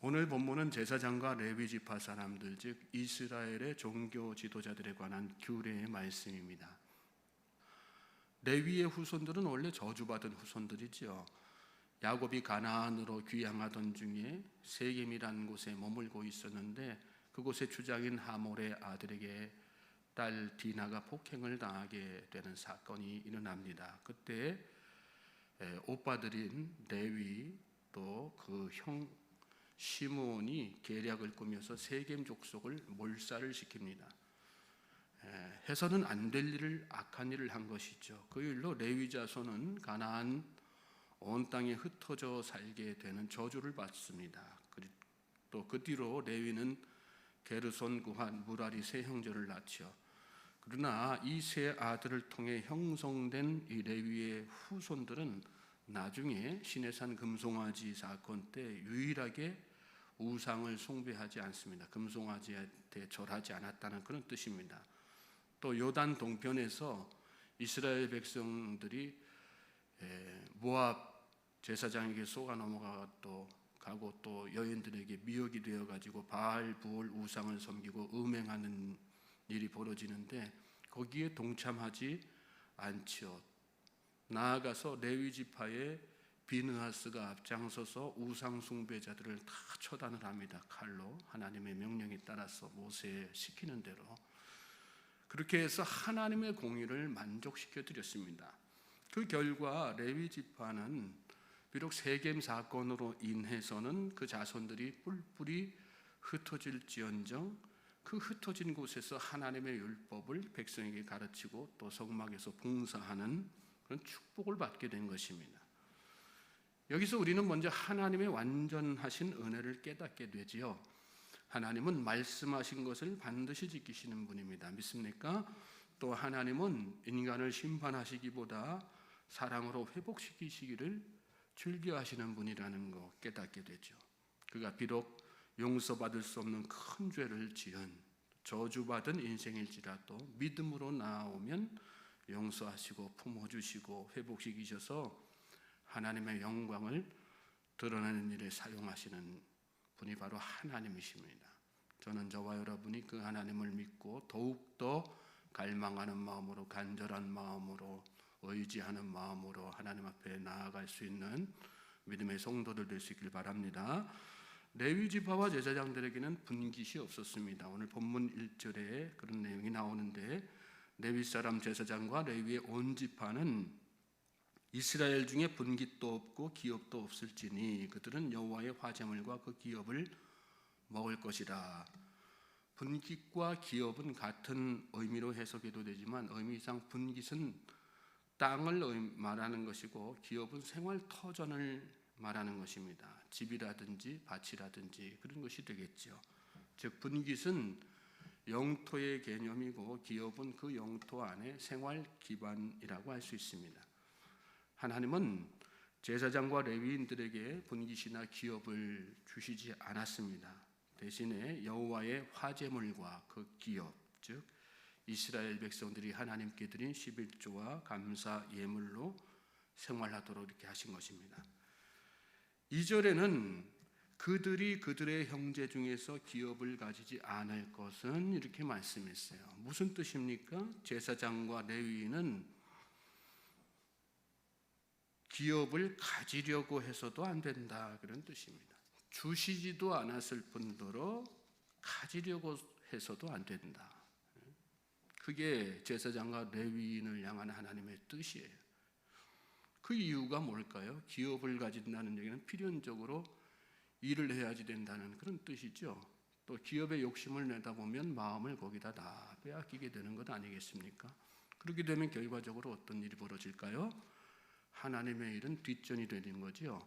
오늘 본문은 제사장과 레위 지파 사람들, 즉 이스라엘의 종교 지도자들에 관한 규례의 말씀입니다. 레위의 후손들은 원래 저주받은 후손들이죠. 야곱이 가나안으로 귀향하던 중에 세겜이라는 곳에 머물고 있었는데 그곳의 주장인 하몰의 아들에게 딸 디나가 폭행을 당하게 되는 사건이 일어납니다. 그때 오빠들인 레위 또 그 형 시므온이 계략을 꾸며서 세겜 족속을 몰살을 시킵니다. 해서는 안 될 일을, 악한 일을 한 것이죠. 그 일로 레위 자손은 가나안 온 땅에 흩어져 살게 되는 저주를 받습니다. 또 그 뒤로 레위는 게르손, 구한, 무라리 세 형제를 낳죠. 그러나 이 세 아들을 통해 형성된 이 레위의 후손들은 나중에 시내산 금송아지 사건 때 유일하게 우상을 숭배하지 않습니다. 금송아지한테 절하지 않았다는 그런 뜻입니다. 또 요단 동편에서 이스라엘 백성들이 모압 제사장에게 속아 넘어가고 또 여인들에게 미혹이 되어가지고 바알 부올 우상을 섬기고 음행하는 일이 벌어지는데 거기에 동참하지 않지요. 나아가서 레위 지파의 비느하스가 앞장서서 우상 숭배자들을 다 처단을 합니다. 칼로 하나님의 명령에 따라서 모세 시키는 대로. 그렇게 해서 하나님의 공의를 만족시켜 드렸습니다. 그 결과 레위 지파는 비록 세겜 사건으로 인해서는 그 자손들이 뿔뿔이 흩어질지언정 그 흩어진 곳에서 하나님의 율법을 백성에게 가르치고 또 성막에서 봉사하는 그런 축복을 받게 된 것입니다. 여기서 우리는 먼저 하나님의 완전하신 은혜를 깨닫게 되지요. 하나님은 말씀하신 것을 반드시 지키시는 분입니다. 믿습니까? 또 하나님은 인간을 심판하시기보다 사랑으로 회복시키시기를 즐겨하시는 분이라는 거 깨닫게 되죠. 그가 비록 용서받을 수 없는 큰 죄를 지은 저주받은 인생일지라도 믿음으로 나아오면 용서하시고 품어주시고 회복시키셔서 하나님의 영광을 드러내는 일에 사용하시는 분이 바로 하나님이십니다. 저는 저와 여러분이 그 하나님을 믿고 더욱더 갈망하는 마음으로, 간절한 마음으로, 의지하는 마음으로 하나님 앞에 나아갈 수 있는 믿음의 성도들 될 수 있길 바랍니다. 레위 지파와 제사장들에게는 분깃이 없었습니다. 오늘 본문 1절에 그런 내용이 나오는데 레위 사람 제사장과 레위의 온 지파는 이스라엘 중에 분깃도 없고 기업도 없을지니 그들은 여호와의 화제물과 그 기업을 먹을 것이라. 분깃과 기업은 같은 의미로 해석해도 되지만 의미상 분깃은 땅을 말하는 것이고 기업은 생활 터전을 말하는 것입니다. 집이라든지 밭이라든지 그런 것이 되겠죠. 즉 분깃은 영토의 개념이고 기업은 그 영토 안에 생활 기반이라고 할 수 있습니다. 하나님은 제사장과 레위인들에게 분깃이나 기업을 주시지 않았습니다. 대신에 여호와의 화제물과 그 기업, 즉 이스라엘 백성들이 하나님께 드린 11조와 감사 예물로 생활하도록 이렇게 하신 것입니다. 2절에는 그들이 그들의 형제 중에서 기업을 가지지 않을 것은 이렇게 말씀했어요. 무슨 뜻입니까? 제사장과 레위인은 기업을 가지려고 해서도 안 된다 그런 뜻입니다. 주시지도 않았을 뿐더러 가지려고 해서도 안 된다. 그게 제사장과 레위인을 향한 하나님의 뜻이에요. 그 이유가 뭘까요? 기업을 가진다는 얘기는 필연적으로 일을 해야지 된다는 그런 뜻이죠. 또 기업에 욕심을 내다 보면 마음을 거기다 다 빼앗기게 되는 것 아니겠습니까? 그렇게 되면 결과적으로 어떤 일이 벌어질까요? 하나님의 일은 뒷전이 되는 거죠.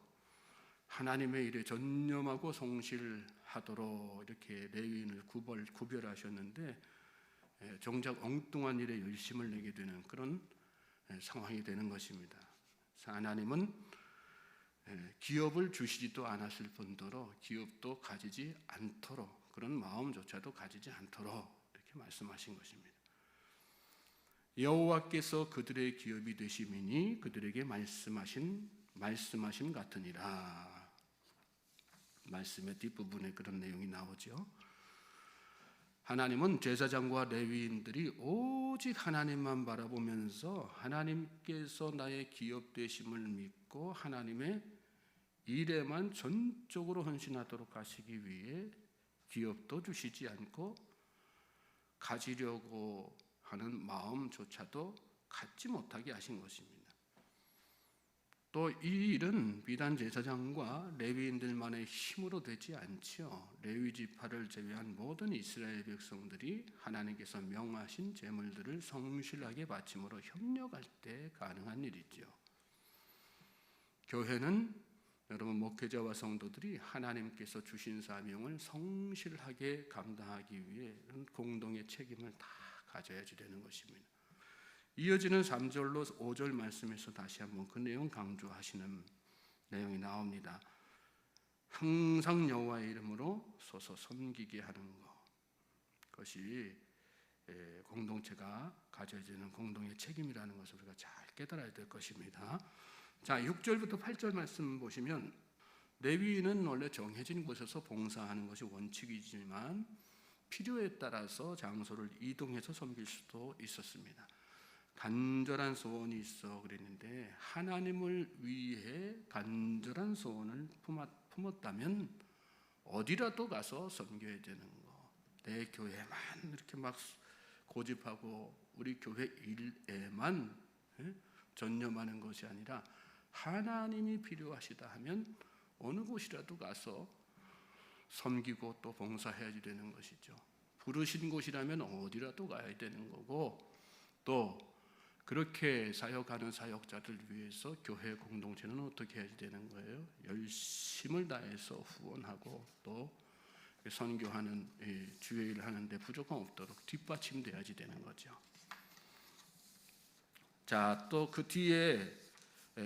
하나님의 일에 전념하고 성실하도록 이렇게 레위인을 구별하셨는데 정작 엉뚱한 일에 열심을 내게 되는 그런 상황이 되는 것입니다. 하나님은 기업을 주시지도 않았을 뿐더러 기업도 가지지 않도록, 그런 마음조차도 가지지 않도록 이렇게 말씀하신 것입니다. 여호와께서 그들의 기업이 되심이니 그들에게 말씀하심 같으니라. 말씀의 뒷부분에 그런 내용이 나오죠. 하나님은 제사장과 레위인들이 오직 하나님만 바라보면서 하나님께서 나의 기업 되심을 믿고 하나님의 일에만 전적으로 헌신하도록 하시기 위해 기업도 주시지 않고 가지려고 하는 마음조차도 갖지 못하게 하신 것입니다. 또 이 일은 비단 제사장과 레위인들만의 힘으로 되지 않지요. 레위 지파를 제외한 모든 이스라엘 백성들이 하나님께서 명하신 제물들을 성실하게 바침으로 협력할 때 가능한 일이죠. 교회는 여러분 목회자와 성도들이 하나님께서 주신 사명을 성실하게 감당하기 위해 공동의 책임을 다 가져야지 되는 것입니다. 이어지는 3절로 5절 말씀에서 다시 한번 그 내용 강조하시는 내용이 나옵니다. 항상 여호와의 이름으로 서서 섬기게 하는 것, 그것이 공동체가 가져야 되는 공동의 책임이라는 것을 우리가 잘 깨달아야 될 것입니다. 자, 6절부터 8절 말씀 보시면 레위인은 원래 정해진 곳에서 봉사하는 것이 원칙이지만 필요에 따라서 장소를 이동해서 섬길 수도 있었습니다. 간절한 소원이 있어 그랬는데 하나님을 위해 간절한 소원을 품었다면 어디라도 가서 섬겨야 되는 거. 내 교회만 이렇게 막 고집하고 우리 교회 일에만 전념하는 것이 아니라 하나님이 필요하시다 하면 어느 곳이라도 가서 섬기고 또 봉사해야지 되는 것이죠. 부르신 곳이라면 어디라도 가야 되는 거고, 또 그렇게 사역하는 사역자들 위해서 교회 공동체는 어떻게 해야 되는 거예요? 열심을 다해서 후원하고 또 선교하는 주의 일을 하는데 부족함 없도록 뒷받침돼야지 되는 거죠. 자, 또 그 뒤에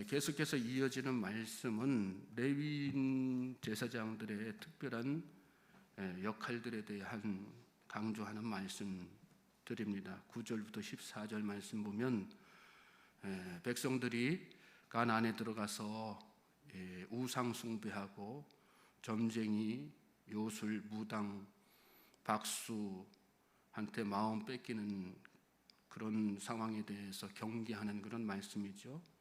계속해서 이어지는 말씀은 레위인 제사장들의 특별한 역할들에 대한 강조하는 말씀드립니다. 9절부터 14절 말씀 보면 백성들이 가나안에 들어가서 우상 숭배하고 점쟁이, 요술, 무당, 박수한테 마음 뺏기는 그런 상황에 대해서 경계하는 그런 말씀이죠.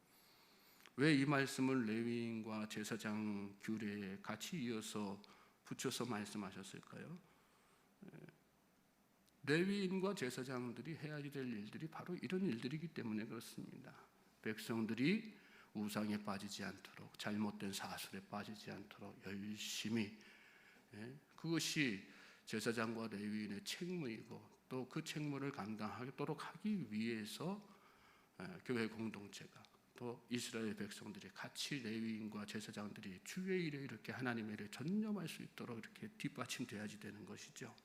왜 이 말씀을 레위인과 제사장 규례에 같이 이어서 붙여서 말씀하셨을까요? 레위인과 제사장들이 해야 될 일들이 바로 이런 일들이기 때문에 그렇습니다. 백성들이 우상에 빠지지 않도록, 잘못된 사술에 빠지지 않도록 열심히, 그것이 제사장과 레위인의 책무이고 또 그 책무를 감당하도록 하기 위해서 교회 공동체가 또 이스라엘 백성들이 같이 레위인과 제사장들이 주의 일에 이렇게 하나님의 일에 전념할 수 있도록 이렇게 뒷받침돼야지 되는 것이죠.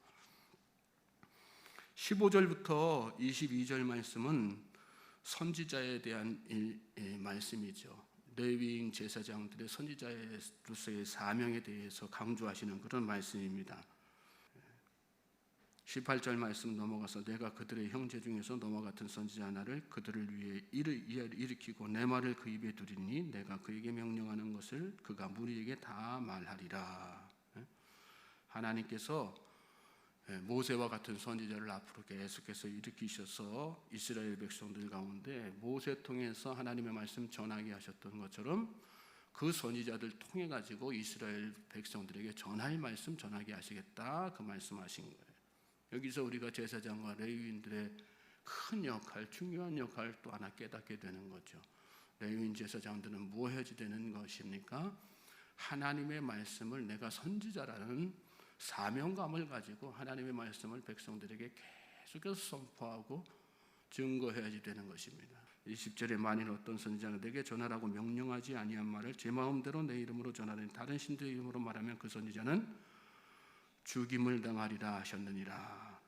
15절부터 22절 말씀은 선지자에 대한 말씀이죠. 레위인 제사장들의 선지자로서의 사명에 대해서 강조하시는 그런 말씀입니다. 18절 말씀 넘어가서 내가 그들의 형제 중에서 너와 같은 선지자 하나를 그들을 위해 일으키고 내 말을 그 입에 두리니 내가 그에게 명령하는 것을 그가 무리에게 다 말하리라. 하나님께서 모세와 같은 선지자를 앞으로 계속해서 일으키셔서 이스라엘 백성들 가운데 모세 통해서 하나님의 말씀 전하게 하셨던 것처럼 그 선지자들 통해 가지고 이스라엘 백성들에게 전할 말씀 전하게 하시겠다, 그 말씀하신 거예요. 여기서 우리가 제사장과 레위인들의 큰 역할, 중요한 역할을 또 하나 깨닫게 되는 거죠. 레위인 제사장들은 뭐 해야지 되는 것입니까? 하나님의 말씀을 내가 선지자라는 사명감을 가지고 하나님의 말씀을 백성들에게 계속해서 선포하고 증거해야지 되는 것입니다. 20절에 만일 어떤 선지자가 내게 전하라고 명령하지 아니한 말을 제 마음대로 내 이름으로 전하더니 다른 신들의 이름으로 말하면 그 선지자는 죽임을 당하리라 하셨느니라.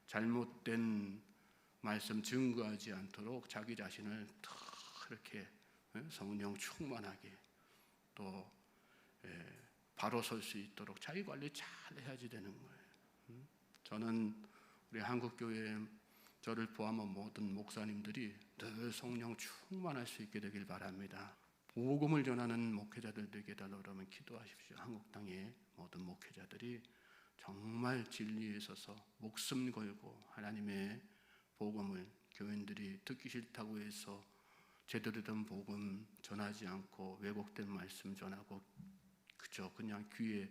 잘못된 말씀 증거하지 않도록 자기 자신을 이렇게 성령 충만하게 또 바로 설 수 있도록 자기 관리 잘 해야지 되는 거예요. 저는 우리 한국교회 저를 포함한 모든 목사님들이 늘 성령 충만할 수 있게 되길 바랍니다. 복음을 전하는 목회자들 되게 달라고 그러면 기도하십시오. 한국 땅에 모든 목회자들이 정말 진리에 서서 목숨 걸고 하나님의 복음을 교인들이 듣기 싫다고 해서 제대로 된 복음 전하지 않고 왜곡된 말씀 전하고 그저 그냥 귀에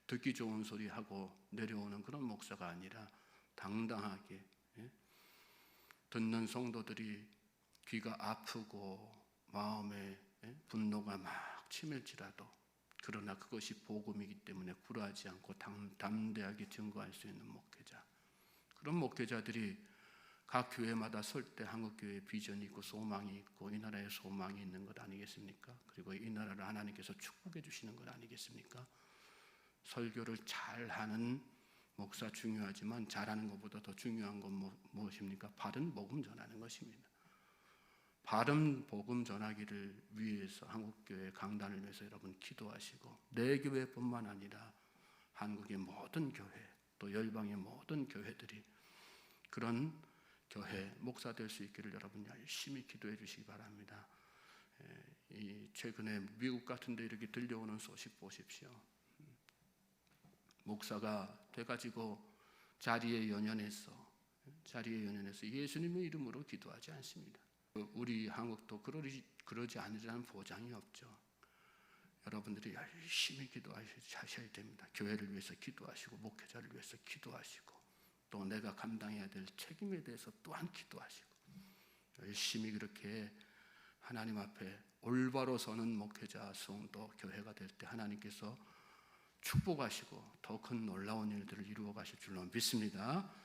듣기 좋은 소리 하고 내려오는 그런 목사가 아니라 당당하게 듣는 성도들이 귀가 아프고 마음에 분노가 막 치밀지라도 그러나 그것이 복음이기 때문에 굴하지 않고 담대하게 증거할 수 있는 목회자, 그런 목회자들이 각 교회마다 설 때 한국교회에 비전이 있고 소망이 있고 이 나라에 소망이 있는 것 아니겠습니까? 그리고 이 나라를 하나님께서 축복해 주시는 것 아니겠습니까? 설교를 잘하는 목사 중요하지만 잘하는 것보다 더 중요한 건 무엇입니까? 바른 복음 전하는 것입니다. 바른 복음 전하기를 위해서 한국교회 강단을 위해서 여러분 기도하시고 내 교회뿐만 아니라 한국의 모든 교회 또 열방의 모든 교회들이 그런 교회 목사 될 수 있기를 여러분 열심히 기도해 주시기 바랍니다. 이 최근에 미국 같은 데 이렇게 들려오는 소식 보십시오. 목사가 돼가지고 자리에 연연해서 예수님의 이름으로 기도하지 않습니다. 우리 한국도 그러지 않으리라는 보장이 없죠. 여러분들이 열심히 기도하셔야 됩니다. 교회를 위해서 기도하시고 목회자를 위해서 기도하시고 또 내가 감당해야 될 책임에 대해서 또한 기도하시고 열심히 그렇게 하나님 앞에 올바로 서는 목회자, 성도, 교회가 될 때 하나님께서 축복하시고 더 큰 놀라운 일들을 이루어 가실 줄로 믿습니다.